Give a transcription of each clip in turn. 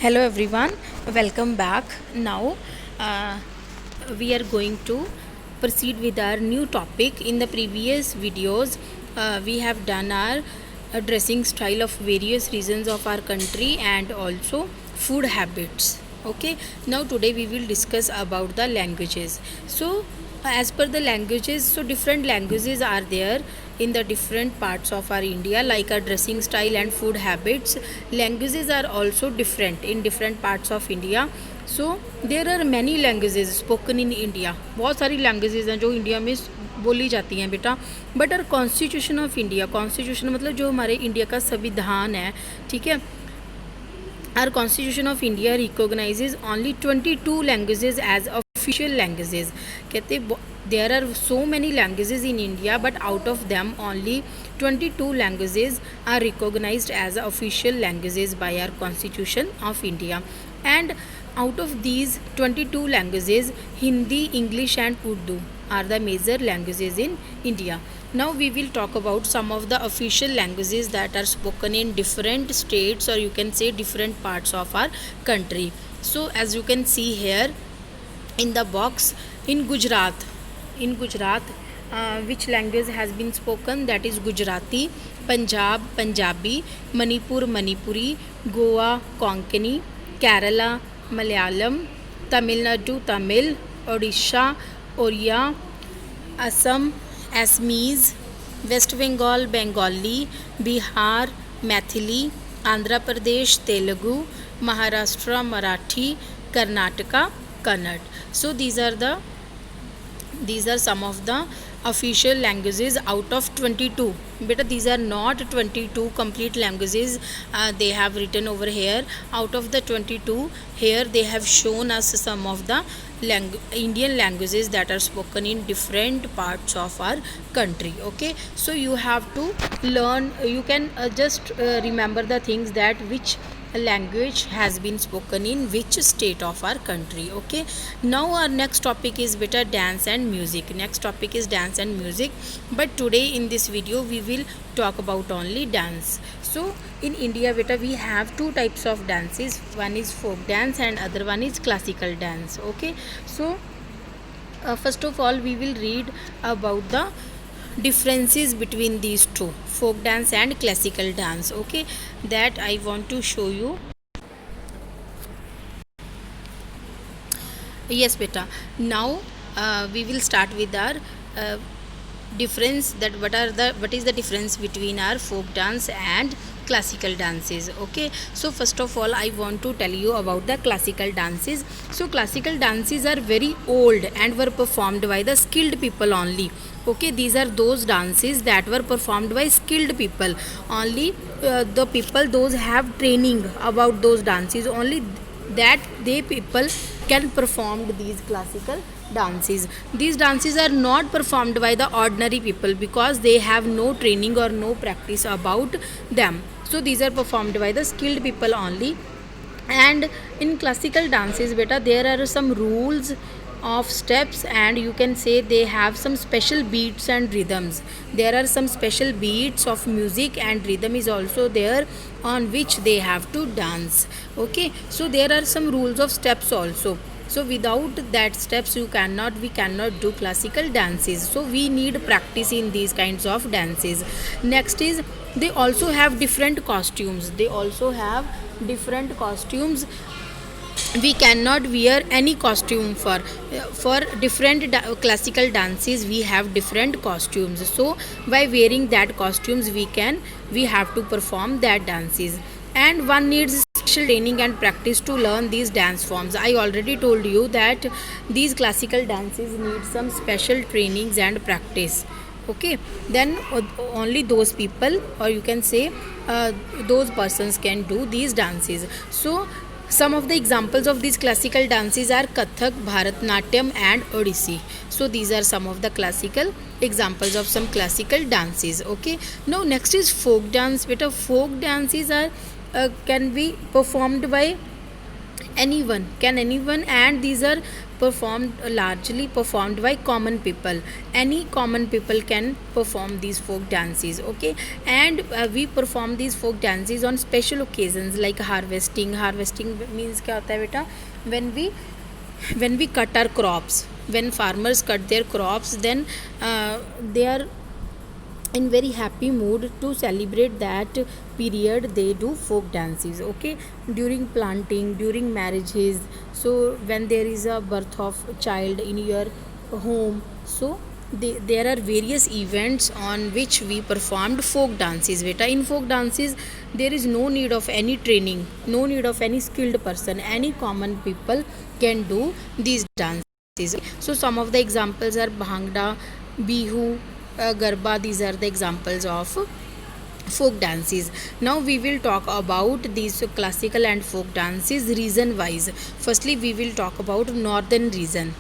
Hello everyone, welcome back. Now we are going to proceed with our new topic. In the previous videos, we have done our dressing style of various regions of our country and also food habits. Okay, now today we will discuss about the languages. So as per the languages, so different languages are there in the different parts of our India, like our dressing style and food habits. Languages are also different in different parts of India. So there are many languages spoken in India. बहुत सारी languages हैं जो India में बोली जाती हैं बेटा. But our constitution of India, constitution मतलब जो हमारे इंडिया का संविधान है, ठीक है. Our Constitution of India recognizes only 22 languages as official languages. कहते there are so many languages in India, but out of them only 22 languages are recognized as official languages by our Constitution of India. And out of these 22 languages, Hindi, English and Urdu are the major languages in India. Now we will talk about some of the official languages that are spoken in different states, or you can say different parts of our country. So as you can see here in the box, in Gujarat, which language has been spoken? That is Gujarati, Punjab, Punjabi, Manipur, Manipuri, Goa, Konkani, Kerala, Malayalam, Tamil Nadu, Tamil, Odisha, Oriya, Assam, Assamese, West Bengal, Bengali, Bihar, Maithili, Andhra Pradesh, Telugu, Maharashtra, Marathi, Karnataka, Kannada. So these are some of the official languages out of 22. Beta, these are not 22 complete languages they have written over here. Out of the 22, here they have shown us some of the Indian languages that are spoken in different parts of our country. Okay, so you have to learn, you can just remember the things that which language has been spoken in which state of our country. Okay, now our next topic is beta dance and music. Next topic is dance and music, but today in this video we will talk about only dance. So in India beta we have two types of dances. One is folk dance and other one is classical dance. Okay, so first of all we will read about the differences between these two, folk dance and classical dance. Okay, that I want to show you. Yes beta, now we will start with our difference, that what is the difference between our folk dance and classical dances. Okay, so first of all I want to tell you about the classical dances. So classical dances are very old and were performed by the skilled people only. Okay, these are those dances that were performed by skilled people only. The people those have training about those dances only, that they people can perform these classical dances. These dances are not performed by the ordinary people because they have no training or no practice about them. So these are performed by the skilled people only. And in classical dances beta, there are some rules of steps, and you can say they have some special beats and rhythms. There are some special beats of music and rhythm is also there on which they have to dance. Okay, so there are some rules of steps also. So without that steps we cannot do classical dances. So we need practice in these kinds of dances. Next is they also have different costumes. We cannot wear any costume for different classical dances. We have different costumes, so by wearing that costumes we have to perform that dances. And one needs special training and practice to learn these dance forms. I already told you that these classical dances need some special trainings and practice. Okay, then only those people, or you can say those persons can do these dances. So some of the examples of these classical dances are Kathak, Bharatnatyam and Odissi. So these are some of the classical examples of some classical dances. Okay, now next is folk dance. Beta, folk dances are can be performed by anyone, can anyone, and these are performed, largely performed by common people. Any common people can perform these folk dances, okay. And we perform these folk dances on special occasions like harvesting. Harvesting means क्या होता है बेटा, when we cut our crops, when farmers cut their crops, then they are in very happy mood to celebrate that period. They do folk dances, okay. During planting, during marriages, so when there is a birth of child in your home, so there are various events on which we performed folk dances beta. In folk dances there is no need of any training, no need of any skilled person, any common people can do these dances. So some of the examples are bhangra, bihu, garba. These are the examples of folk dances. Now we will talk about these classical and folk dances region wise. Firstly we will talk about northern region.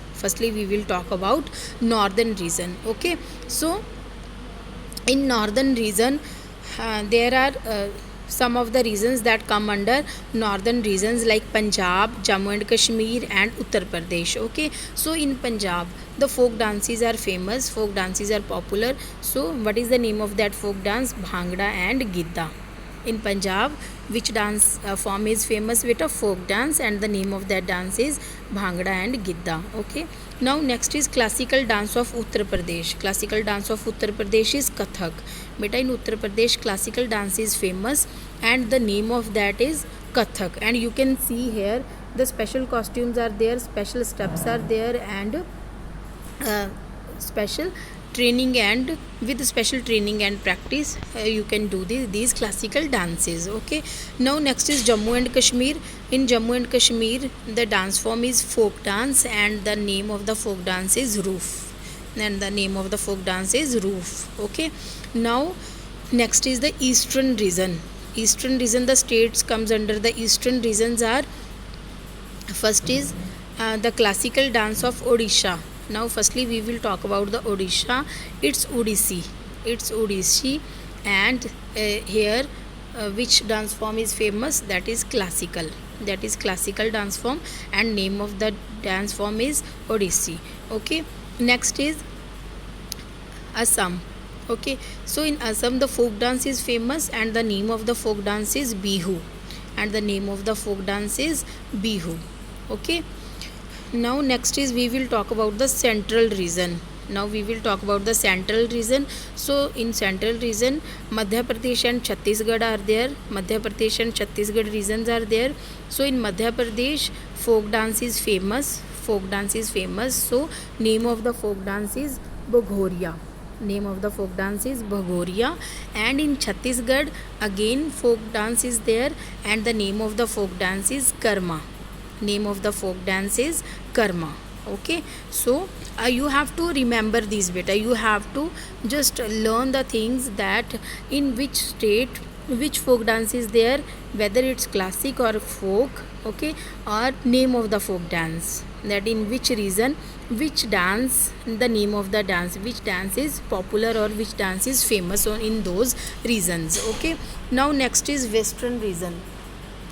Okay. So in northern region there are some of the regions that come under northern regions like Punjab, Jammu and Kashmir and Uttar Pradesh, okay. So in Punjab the folk dances are famous, folk dances are popular. So what is the name of that folk dance? Bhangra and Gidda. In Punjab, which dance form is famous with a folk dance, and the name of that dance is Bhangra and Gidda, okay. Now next is classical dance of Uttar Pradesh. Classical dance of Uttar Pradesh is Kathak. Beta, in Uttar Pradesh classical dance is famous and the name of that is Kathak. And you can see here the special costumes are there, special steps are there, and special training, and with special training and practice you can do these classical dances, okay. Now next is Jammu and Kashmir. In Jammu and Kashmir the dance form is folk dance and the name of the folk dance is Roof, okay. Now next is the eastern region. The states comes under the eastern regions are, first is the classical dance of Odisha. Now firstly we will talk about the Odisha. It's Odissi, and here which dance form is famous? That is classical dance form, and name of the dance form is Odissi, okay. Next is Assam, okay. So in Assam the folk dance is famous and the name of the folk dance is Bihu, okay. Now next is we will talk about the central region. So in central region Madhya Pradesh and Chhattisgarh are there. Regions are there. So in Madhya Pradesh folk dance is famous. So name of the folk dance is Bhagoriya. And in Chhattisgarh again folk dance is there and the name of the folk dance is Karma. Okay. So you have to remember these beta. You have to just learn the things that in which state which folk dance is there, whether it's classic or folk, okay, or name of the folk dance, that in which region which dance, the name of the dance, which dance is popular or which dance is famous in those regions, okay. Now next is western region.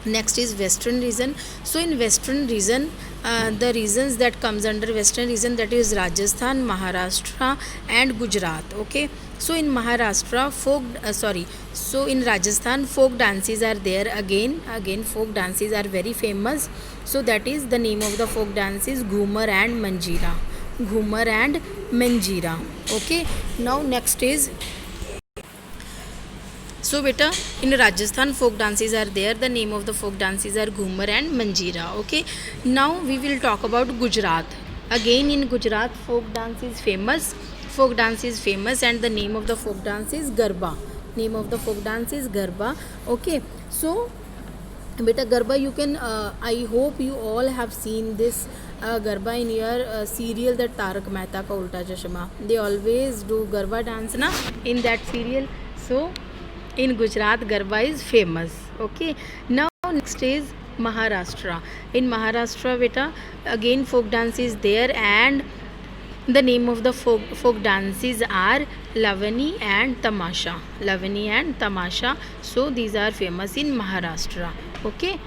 So in western region the regions that comes under western region, that is Rajasthan, Maharashtra and Gujarat, okay. So in Maharashtra so in Rajasthan folk dances are there again folk dances are very famous. So that is the name of the folk dance is Ghumar and Manjira, okay. Now next is, so beta, in Rajasthan folk dances are there, the name of the folk dances are Ghumar and Manjira, okay. Now we will talk about Gujarat. Again in Gujarat folk dance is famous and the name of the folk dance is Garba. Okay. So beta, Garba you can I hope you all have seen this Garba in your serial, that Tarak Mehta Ka Ulta Chashma. They always do Garba dance na in that serial. So in Gujarat Garba is famous, okay. Now next is Maharashtra. In Maharashtra beta again folk dance is there and the name of the folk dances are Lavani and Tamasha. So these are famous in Maharashtra, okay.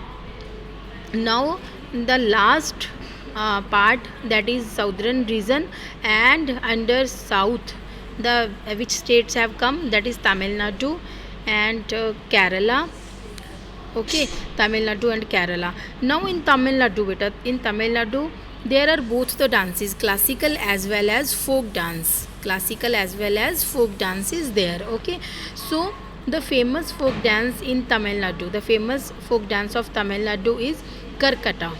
Now the last part, that is southern region, and under south the which states have come, that is Tamil Nadu and Kerala. Okay, Tamil Nadu and Kerala. Now in Tamil Nadu, beta, in Tamil Nadu there are both the dances, classical as well as folk dance. Classical as well as folk dance is there. Okay, so the famous folk dance in Tamil Nadu, the famous folk dance of Tamil Nadu is Karkata.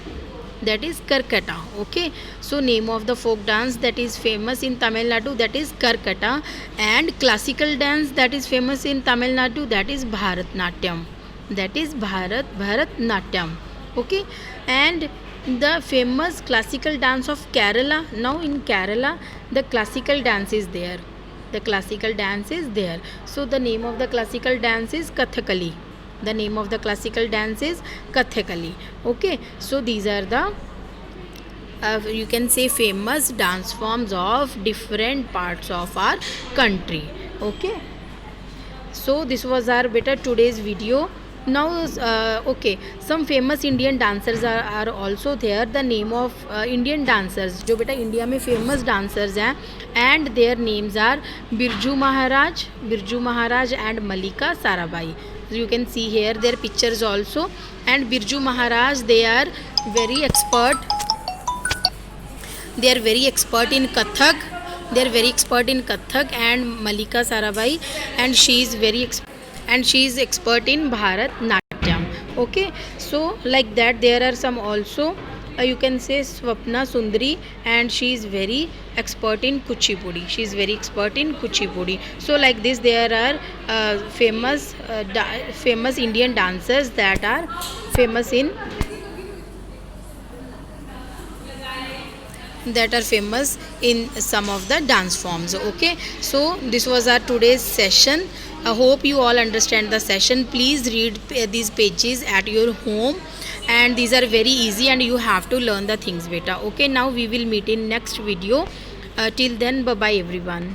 That is Karkata. Okay, so name of the folk dance that is famous in Tamil Nadu, that is Karkata, and classical dance that is famous in Tamil Nadu, that is Bharatnatyam. That is Bharatnatyam. Okay, and the famous classical dance of Kerala. Now in Kerala the classical dance is there. The classical dance is there. So the name of the classical dance is Kathakali. The name of the classical dance is Kathakali. Okay, so these are the you can say famous dance forms of different parts of our country. Okay, so this was our better today's video. Now okay, some famous Indian dancers are also there. The name of Indian dancers जो बेटा India में famous dancers हैं, and their names are Birju Maharaj and Malika Sarabhai. So you can see here their pictures also. And Birju Maharaj, they are very expert in Kathak. They are very expert in Kathak. And Malika Sarabhai, and she is expert in Bharatnatyam. Okay, so like that there are some also you can say Swapna Sundari, and she is very expert in Kuchipudi. So like this there are famous Indian dancers that are famous in some of the dance forms. Okay, so this was our today's session. I hope you all understand the session. Please read these pages at your home, and these are very easy and you have to learn the things beta. Okay, now we will meet in next video. Till then, bye bye everyone.